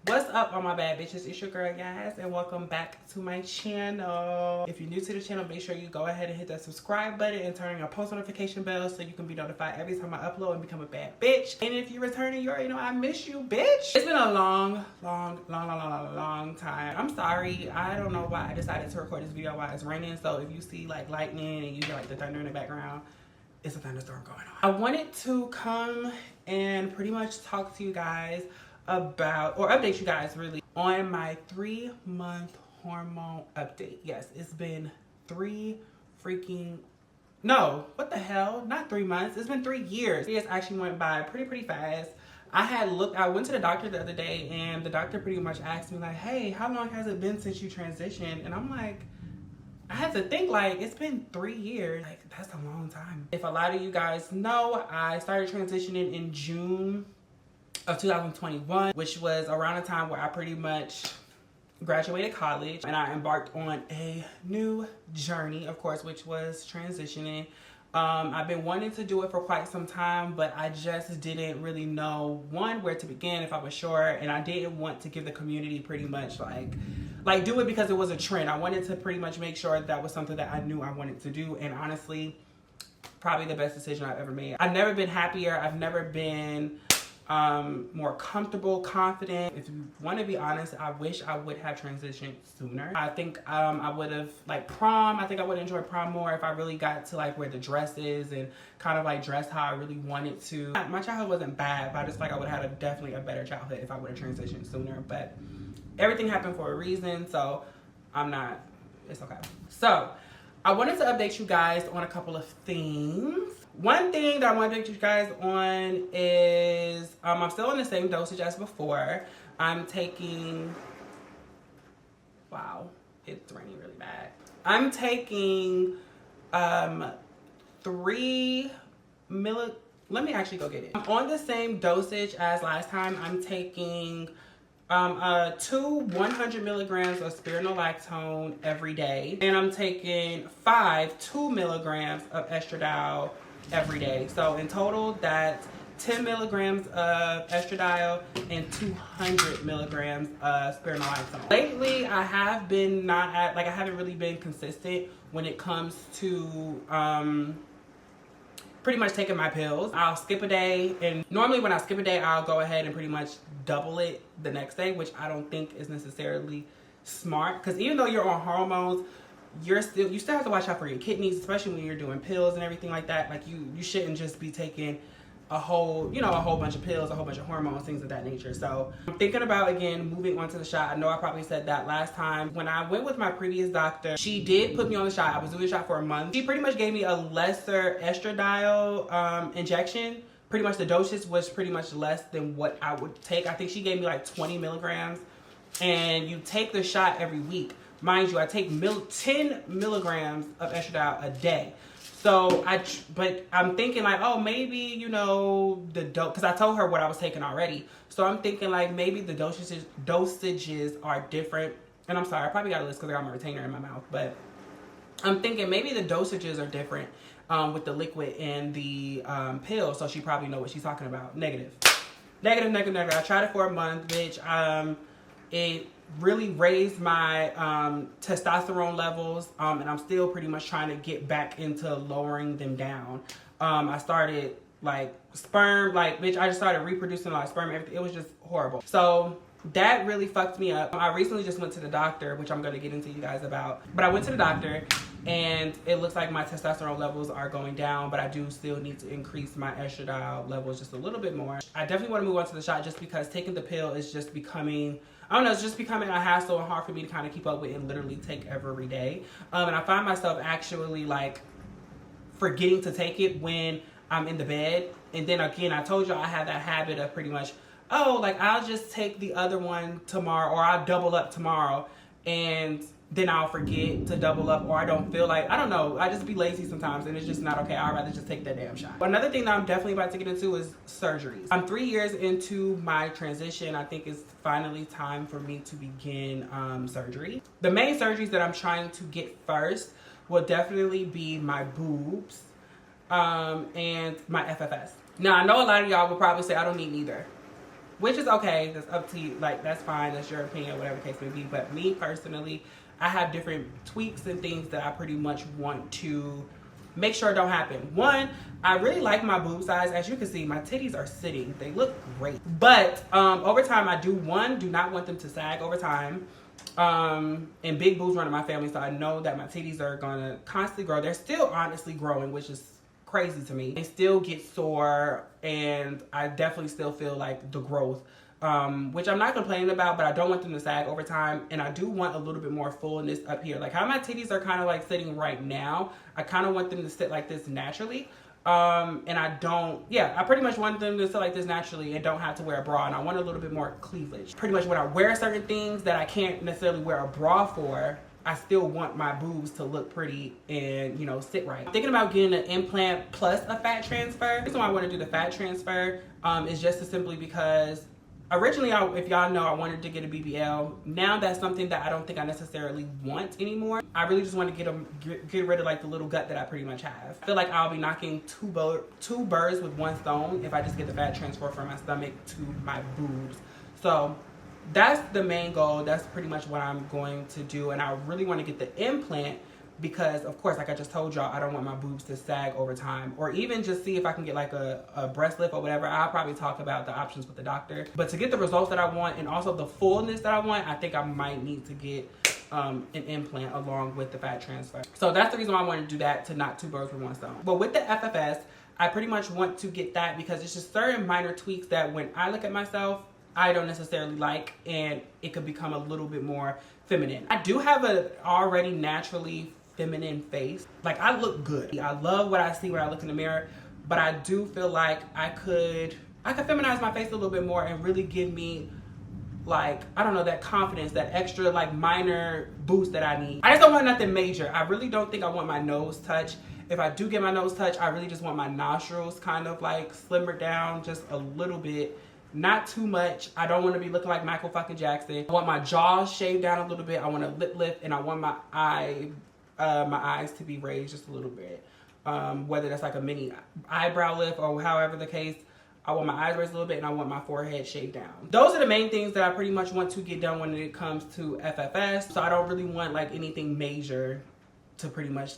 What's up, all my bad bitches? It's your girl, guys, and welcome back to my channel. If you're new to the channel, make sure you go ahead and hit that subscribe button and turn on your post notification bell so you can be notified every time I upload and become a bad bitch. And if you're returning, you already know I miss you, bitch. It's been a long time. I'm sorry. I don't know why I decided to record this video while it's raining. So if you see like lightning and you hear like the thunder in the background, it's a thunderstorm going on. I wanted to come and pretty much talk to you guys about, or update you guys really, on my 3-month hormone update. Yes, it's been no, what the hell? Not 3 months. It's been 3 years. It actually went by pretty fast. I went to the doctor the other day, and the doctor pretty much asked me like, hey, how long has it been since you transitioned? And I'm like, I had to think, like, it's been 3 years. Like, that's a long time. If a lot of you guys know, I started transitioning in June of 2021, which was around the time where I pretty much graduated college, and I embarked on a new journey, of course, which was transitioning. I've been wanting to do it for quite some time, but I just didn't really know, one, where to begin, if I was sure, and I didn't want to give the community pretty much like do it because it was a trend. I wanted to pretty much make sure that was something that I knew I wanted to do, and honestly, probably the best decision I've ever made. I've never been happier. I've never been more comfortable, confident. If you want to be honest, I wish I would have transitioned sooner. I think I would have, like, prom, I think I would enjoy prom more if I really got to like wear the dresses and kind of like dress how I really wanted to. My childhood wasn't bad, but I just feel like I would have had definitely a better childhood if I would have transitioned sooner, but everything happened for a reason, so it's okay. So I wanted to update you guys on a couple of things. One thing that I want to update you guys on is I'm still on the same dosage as before. I'm taking, wow, it's raining really bad. I'm taking 3 let me actually go get it. I'm on the same dosage as last time. I'm taking 2 100 milligrams of spironolactone every day, and I'm taking 5 2 milligrams of estradiol every day. So in total, that's 10 milligrams of estradiol and 200 milligrams of spironolactone. Lately, I have been I haven't really been consistent when it comes to pretty much taking my pills. I'll skip a day, and normally when I skip a day, I'll go ahead and pretty much double it the next day, which I don't think is necessarily smart, because even though you're on hormones, you still have to watch out for your kidneys, especially when you're doing pills and everything like that. Like, you shouldn't just be taking a whole bunch of pills, a whole bunch of hormones, things of that nature. So I'm thinking about, again, moving on to the shot. I know I probably said that last time. When I went with my previous doctor, she did put me on the shot. I was doing the shot for a month. She pretty much gave me a lesser estradiol injection. Pretty much the dosage was pretty much less than what I would take. I think she gave me like 20 milligrams, and you take the shot every week. Mind you, I take 10 milligrams of estradiol a day. So but I'm thinking like, oh, maybe, the dose, because I told her what I was taking already. So I'm thinking like maybe the dosages are different. And I'm sorry, I probably got a list because I got my retainer in my mouth. But I'm thinking maybe the dosages are different with the liquid and the pill. So she probably know what she's talking about. Negative. I tried it for a month, bitch. It really raised my testosterone levels, and I'm still pretty much trying to get back into lowering them down. I started like sperm, like, bitch, I just started reproducing like sperm, everything. It was just horrible. So that really fucked me up. I recently just went to the doctor, which I'm going to get into you guys about, but I went to the doctor, and it looks like my testosterone levels are going down, but I do still need to increase my estradiol levels just a little bit more. I definitely want to move on to the shot, just because taking the pill is just becoming, I don't know, it's just becoming a hassle and hard for me to kind of keep up with and literally take every day. And I find myself actually like forgetting to take it when I'm in the bed. And then again, I told y'all I have that habit of pretty much, oh, like, I'll just take the other one tomorrow, or I'll double up tomorrow, and then I'll forget to double up, or I don't feel like, I don't know, I just be lazy sometimes, and it's just not okay. I'd rather just take that damn shot. But another thing that I'm definitely about to get into is surgeries. I'm 3 years into my transition. I think it's finally time for me to begin surgery. The main surgeries that I'm trying to get first will definitely be my boobs and my FFS. Now, I know a lot of y'all will probably say I don't need neither. which is okay. That's up to you. Like, that's fine. That's your opinion, whatever the case may be. But me personally, I have different tweaks and things that I pretty much want to make sure don't happen. One, I really like my boob size. As you can see, my titties are sitting. They look great. But over time, I do not want them to sag over time. And big boobs run in my family, so I know that my titties are gonna constantly grow. They're still honestly growing, which is crazy to me. They still get sore, and I definitely still feel like the growth, which I'm not complaining about, but I don't want them to sag over time. And I do want a little bit more fullness up here. Like how my titties are kind of like sitting right now, I kind of want them to sit like this naturally. And I pretty much want them to sit like this naturally and don't have to wear a bra. And I want a little bit more cleavage. Pretty much when I wear certain things that I can't necessarily wear a bra for, I still want my boobs to look pretty and, you know, sit right. I'm thinking about getting an implant plus a fat transfer. The reason why I want to do the fat transfer is just simply because originally, if y'all know, I wanted to get a BBL. Now that's something that I don't think I necessarily want anymore. I really just want to get rid of like the little gut that I pretty much have. I feel like I'll be knocking two birds with one stone if I just get the fat transfer from my stomach to my boobs. So that's the main goal. That's pretty much what I'm going to do. And I really want to get the implant because, of course, like I just told y'all, I don't want my boobs to sag over time, or even just see if I can get like a breast lift or whatever. I'll probably talk about the options with the doctor. But to get the results that I want and also the fullness that I want, I think I might need to get an implant along with the fat transfer. So that's the reason why I want to do that, to knock two birds with one stone. But with the FFS, I pretty much want to get that because it's just certain minor tweaks that when I look at myself, I don't necessarily like, and it could become a little bit more feminine. I do have an already naturally feminine face. Like, I look good. I love what I see when I look in the mirror, but I do feel like I could feminize my face a little bit more and really give me, like, I don't know, that confidence, that extra like minor boost that I need. I just don't want nothing major. I really don't think I want my nose touched. If I do get my nose touched, I really just want my nostrils kind of like slimmer down just a little bit. Not too much. I don't want to be looking like Michael fucking Jackson. I want my jaw shaved down a little bit. I want a lip lift, and I want my eyes to be raised just a little bit. Whether that's like a mini eyebrow lift or however the case. I want my eyes raised a little bit, and I want my forehead shaved down. Those are the main things that I pretty much want to get done when it comes to FFS. So I don't really want like anything major to pretty much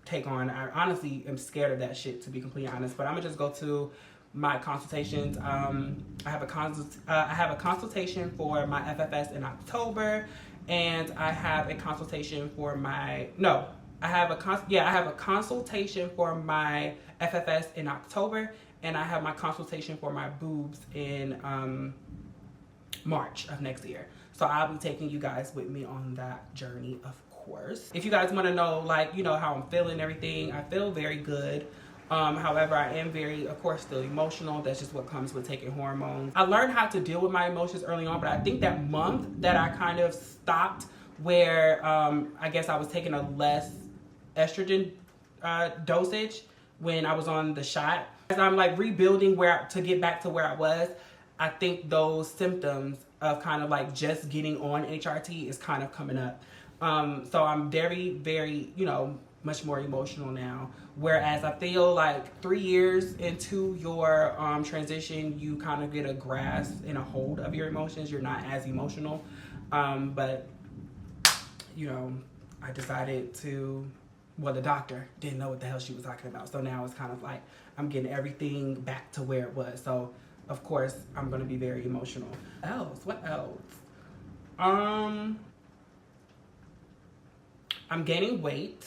take on. I honestly am scared of that shit, to be completely honest. But I'm gonna just go to my consultations. I have a consultation for my FFS in October, and I have a consultation for my I have a consultation for my FFS in October, and I have my consultation for my boobs in March of next year. So I'll be taking you guys with me on that journey, of course. If you guys want to know, like, you know, how I'm feeling and everything, I feel very good. However, I am very, of course, still emotional. That's just what comes with taking hormones. I learned how to deal with my emotions early on, but I think that month that I kind of stopped where I guess I was taking a less estrogen dosage when I was on the shot. As I'm like rebuilding to get back to where I was, I think those symptoms of kind of like just getting on HRT is kind of coming up. So I'm very, very, you know, much more emotional now. Whereas I feel like 3 years into your transition, you kind of get a grasp and a hold of your emotions. You're not as emotional. But, you know, I decided to, well, the doctor didn't know what the hell she was talking about. So now it's kind of like I'm getting everything back to where it was. So, of course, I'm going to be very emotional. What else? I'm gaining weight.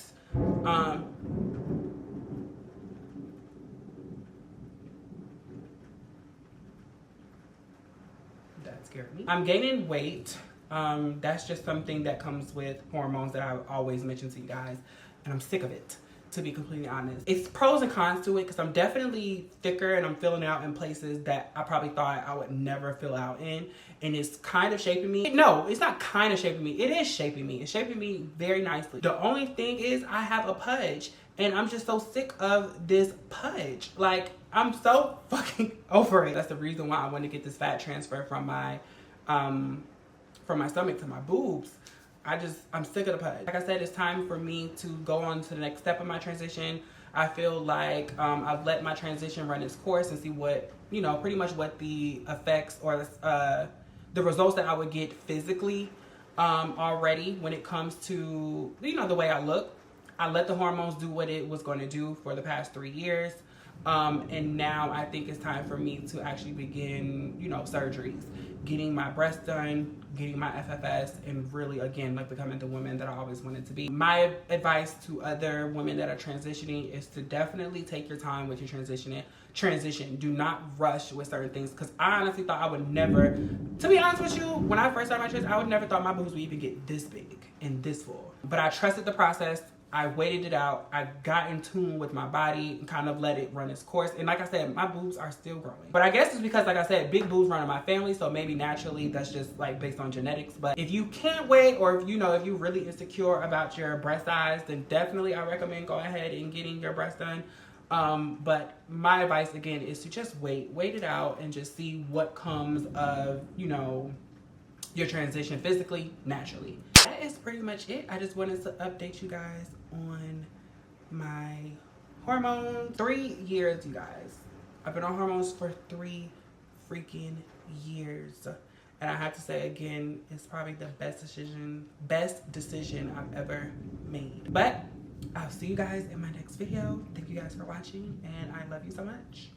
That scared me. I'm gaining weight. That's just something that comes with hormones that I always mention to you guys, and I'm sick of it, to be completely honest. It's pros and cons to it, because I'm definitely thicker and I'm filling out in places that I probably thought I would never fill out in, and it's kind of shaping me. No, it's not kind of shaping me. It is shaping me. It's shaping me very nicely. The only thing is I have a pudge, and I'm just so sick of this pudge. Like, I'm so fucking over it. That's the reason why I want to get this fat transfer from my stomach to my boobs. I'm sick of the pudge. Like I said, it's time for me to go on to the next step of my transition. I feel like I've let my transition run its course and see what, you know, pretty much what the effects or the results that I would get physically already when it comes to, you know, the way I look. I let the hormones do what it was going to do for the past 3 years. And now I think it's time for me to actually begin, you know, surgeries, getting my breasts done, getting my FFS, and really, again, like becoming the woman that I always wanted to be. My advice to other women that are transitioning is to definitely take your time with your transition. Do not rush with certain things, because I honestly thought I would never, to be honest with you, when I first started my transition, I would never thought my boobs would even get this big and this full. But I trusted the process. I waited it out. I got in tune with my body and kind of let it run its course. And like I said, my boobs are still growing. But I guess it's because, like I said, big boobs run in my family. So maybe naturally that's just like based on genetics. But if you can't wait, or if you know, if you're really insecure about your breast size, then definitely I recommend go ahead and getting your breasts done. But my advice again is to just wait it out and just see what comes of, you know, your transition physically, naturally. That is pretty much it. I just wanted to update you guys on my hormones. 3 years, you guys. I've been on hormones for 3 freaking years. And I have to say again, it's probably the best decision I've ever made. But I'll see you guys in my next video. Thank you guys for watching, and I love you so much.